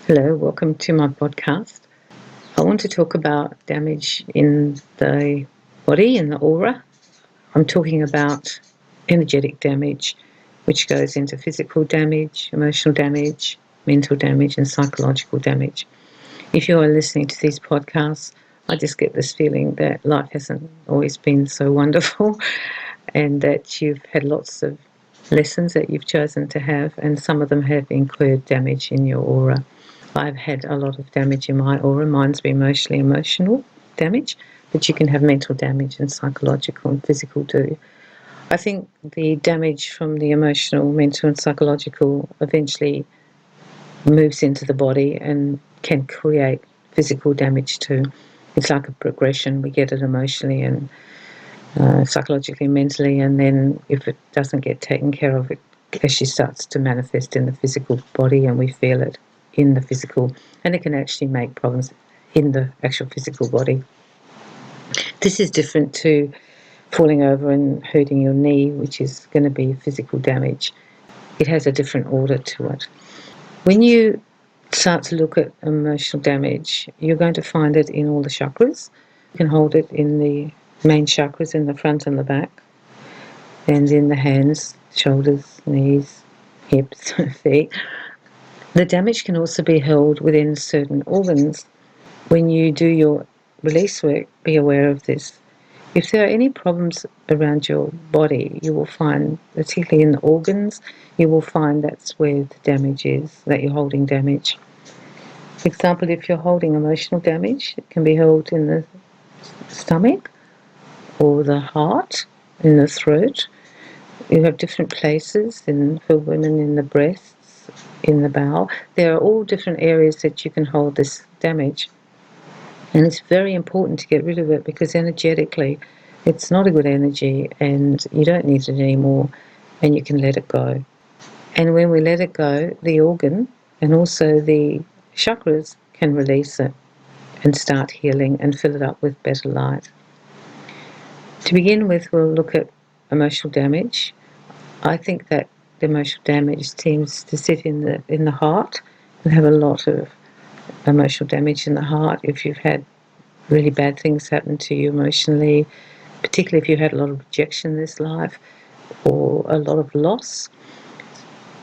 Hello, welcome to my podcast. I want to talk about damage in the body, in the aura. I'm talking about energetic damage, which goes into physical damage, emotional damage, mental damage, and psychological damage. If you are listening to these podcasts, I just get this feeling that life hasn't always been so wonderful and that you've had lots of lessons that you've chosen to have, and some of them have incurred damage in your aura. I've had a lot of damage in my aura. Mine's been mostly emotional damage, but you can have mental damage and psychological and physical too. I think the damage from the emotional, mental, and psychological eventually moves into the body and can create physical damage too. It's like a progression. We get it emotionally and psychologically, mentally, and then if it doesn't get taken care of, it actually starts to manifest in the physical body, and we feel it in the physical, and it can actually make problems in the actual physical body. This is different to falling over and hurting your knee, which is going to be physical damage. It has a different order to it. When you start to look at emotional damage, you're going to find it in all the chakras. You can hold it in the main chakras in the front and the back, and in the hands, shoulders, knees, hips, feet. The damage can also be held within certain organs. When you do your release work, be aware of this. If there are any problems around your body, you will find, particularly in the organs, you will find that's where the damage is, that you're holding damage. For example, if you're holding emotional damage, it can be held in the stomach or the heart, in the throat. You have different places, for women in the breasts, in the bowel. There are all different areas that you can hold this damage. And it's very important to get rid of it because energetically it's not a good energy and you don't need it anymore, and you can let it go. And when we let it go, the organ and also the chakras can release it and start healing and fill it up with better light. To begin with, we'll look at emotional damage. I think that the emotional damage seems to sit in the heart and have a lot of emotional damage in the heart. If you've had really bad things happen to you emotionally, particularly if you've had a lot of rejection in this life or a lot of loss.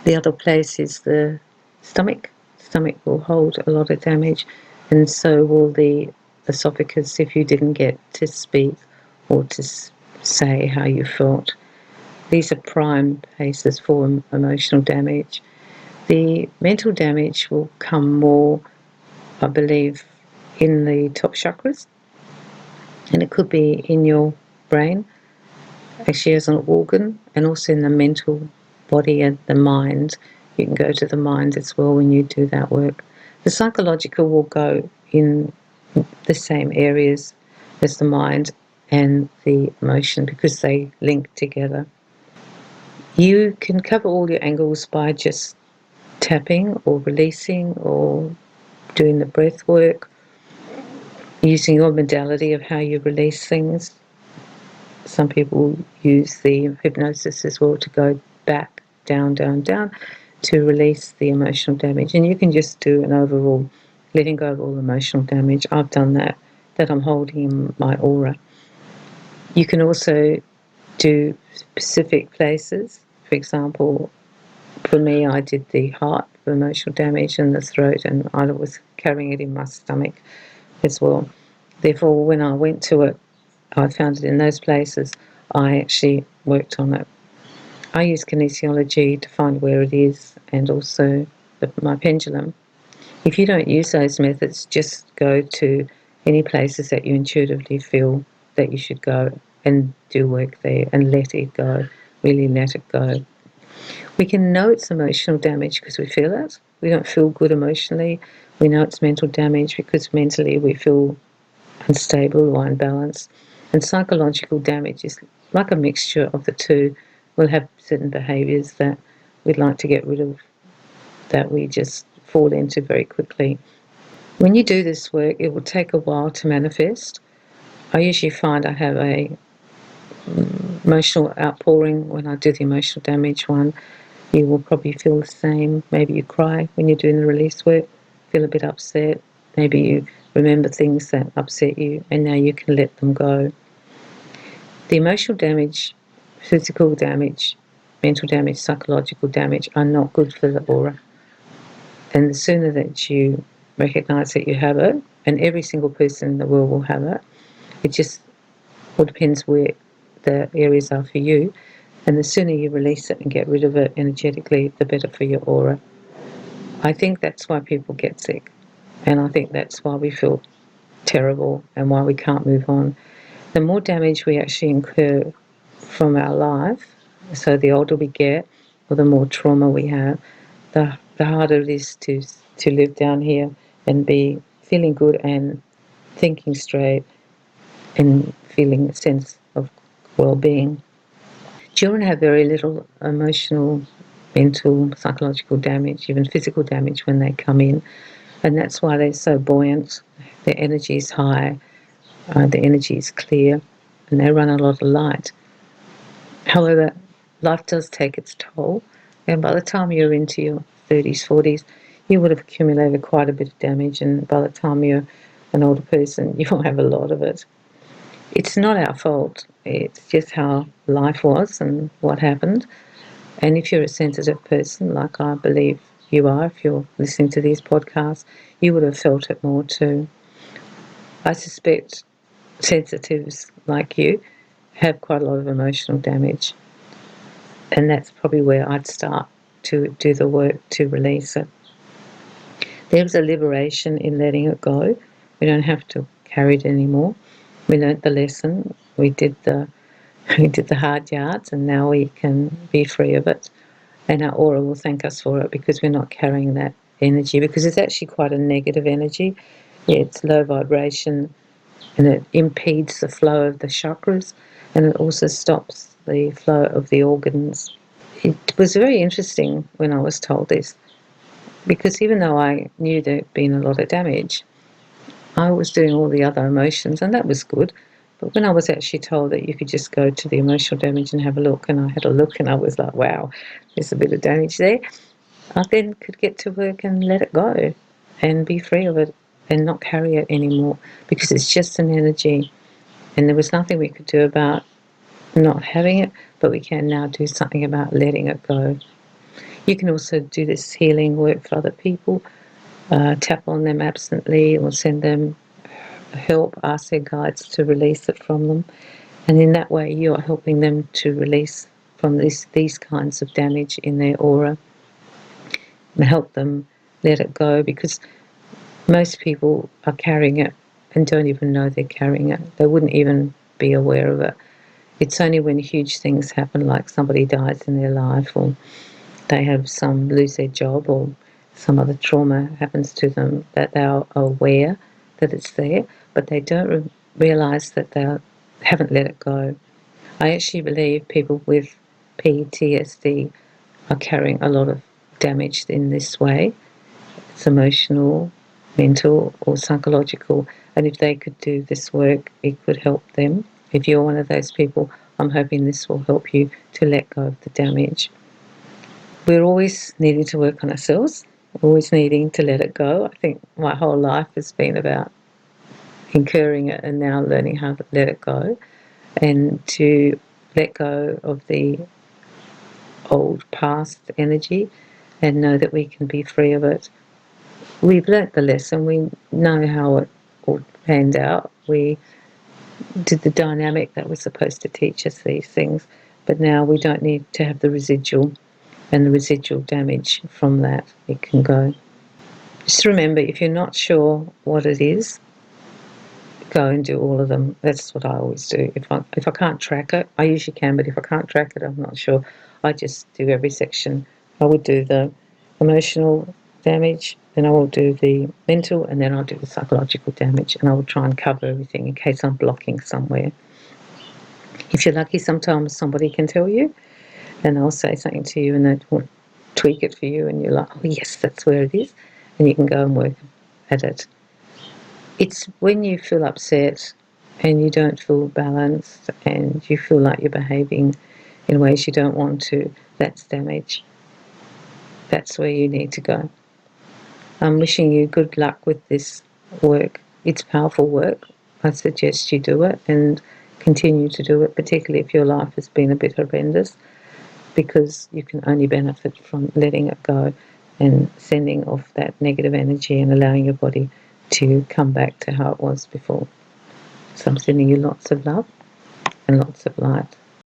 The other place is the stomach. Stomach will hold a lot of damage, and so will the esophagus if you didn't get to speak or to say how you felt. These are prime places for emotional damage. The mental damage will come more, I believe, in the top chakras, and it could be in your brain, actually as an organ, and also in the mental body and the mind. You can go to the mind as well when you do that work. The psychological will go in the same areas as the mind and the emotion because they link together. You can cover all your angles by just tapping or releasing or doing the breath work, using your modality of how you release things. Some people use the hypnosis as well to go back, down, down, down to release the emotional damage. And you can just do an overall letting go of all emotional damage. I've done that I'm holding in my aura. You can also do specific places. For example, for me, I did the heart for emotional damage and the throat, and I was carrying it in my stomach as well. Therefore, when I went to it, I found it in those places. I actually worked on it. I use kinesiology to find where it is, and also my pendulum. If you don't use those methods, just go to any places that you intuitively feel that you should go and do work there and let it go, really let it go. We can know it's emotional damage because we feel it. We don't feel good emotionally. We know it's mental damage because mentally we feel unstable or unbalanced. And psychological damage is like a mixture of the two. We'll have certain behaviours that we'd like to get rid of, that we just fall into very quickly. When you do this work, it will take a while to manifest. I usually find I have a emotional outpouring when I do the emotional damage one. You will probably feel the same. Maybe you cry when you're doing the release work. feel a bit upset. Maybe you remember things that upset you and now you can let them go. The emotional damage, physical damage, mental damage, psychological damage are not good for the aura. And the sooner that you recognise that you have it, and every single person in the world will have it, it just all depends where the areas are for you. And the sooner you release it and get rid of it energetically, the better for your aura. I think that's why people get sick. And I think that's why we feel terrible and why we can't move on. The more damage we actually incur from our life, so the older we get or the more trauma we have, the harder it is to live down here and be feeling good and thinking straight and feeling a sense of well-being. Children have very little emotional, mental, psychological damage, even physical damage when they come in, and that's why they're so buoyant. Their energy is high, their energy is clear, and they run a lot of light. However, life does take its toll, and by the time you're into your 30s, 40s, you would have accumulated quite a bit of damage, and by the time you're an older person, you will have a lot of it. It's not our fault. It's just how life was and what happened. And if you're a sensitive person, like I believe you are, if you're listening to these podcasts, you would have felt it more too. I suspect sensitives like you have quite a lot of emotional damage. And that's probably where I'd start to do the work to release it. There's a liberation in letting it go. We don't have to carry it anymore. We learnt the lesson. We did the hard yards, and now we can be free of it. And our aura will thank us for it because we're not carrying that energy, because it's actually quite a negative energy. Yeah, it's low vibration and it impedes the flow of the chakras, and it also stops the flow of the organs. It was very interesting when I was told this, because even though I knew there'd been a lot of damage, I was doing all the other emotions, and that was good. But when I was actually told that you could just go to the emotional damage and have a look, and I had a look and I was like, wow, there's a bit of damage there, I then could get to work and let it go and be free of it and not carry it anymore, because it's just an energy. And there was nothing we could do about not having it, but we can now do something about letting it go. You can also do this healing work for other people, tap on them absently or send them help, ask their guides to release it from them. And in that way, you are helping them to release from these kinds of damage in their aura and help them let it go, because most people are carrying it and don't even know they're carrying it. They wouldn't even be aware of it. It's only when huge things happen, like somebody dies in their life, or they have lose their job, or some other trauma happens to them, that they are aware that it's there, but they don't realise that they haven't let it go. I actually believe people with PTSD are carrying a lot of damage in this way. It's emotional, mental, or psychological. And if they could do this work, it could help them. If you're one of those people, I'm hoping this will help you to let go of the damage. We're always needing to work on ourselves, always needing to let it go. I think my whole life has been about incurring it and now learning how to let it go, and to let go of the old past energy and know that we can be free of it. We've learnt the lesson. We know how it all panned out. We did the dynamic that was supposed to teach us these things, but now we don't need to have the residual and the residual damage from that. It can go. Just remember, if you're not sure what it is, go and do all of them. That's what I always do. If I can't track it, I usually can, but if I can't track it, I'm not sure, I just do every section. I would do the emotional damage, then I will do the mental, and then I'll do the psychological damage, and I will try and cover everything in case I'm blocking somewhere. If you're lucky, sometimes somebody can tell you, and they'll say something to you and they will tweak it for you, and you're like, oh yes, that's where it is, and you can go and work at it. It's when you feel upset and you don't feel balanced and you feel like you're behaving in ways you don't want to, that's damage. That's where you need to go. I'm wishing you good luck with this work. It's powerful work. I suggest you do it and continue to do it, particularly if your life has been a bit horrendous, because you can only benefit from letting it go and sending off that negative energy and allowing your body to come back to how it was before. So I'm sending you lots of love and lots of light.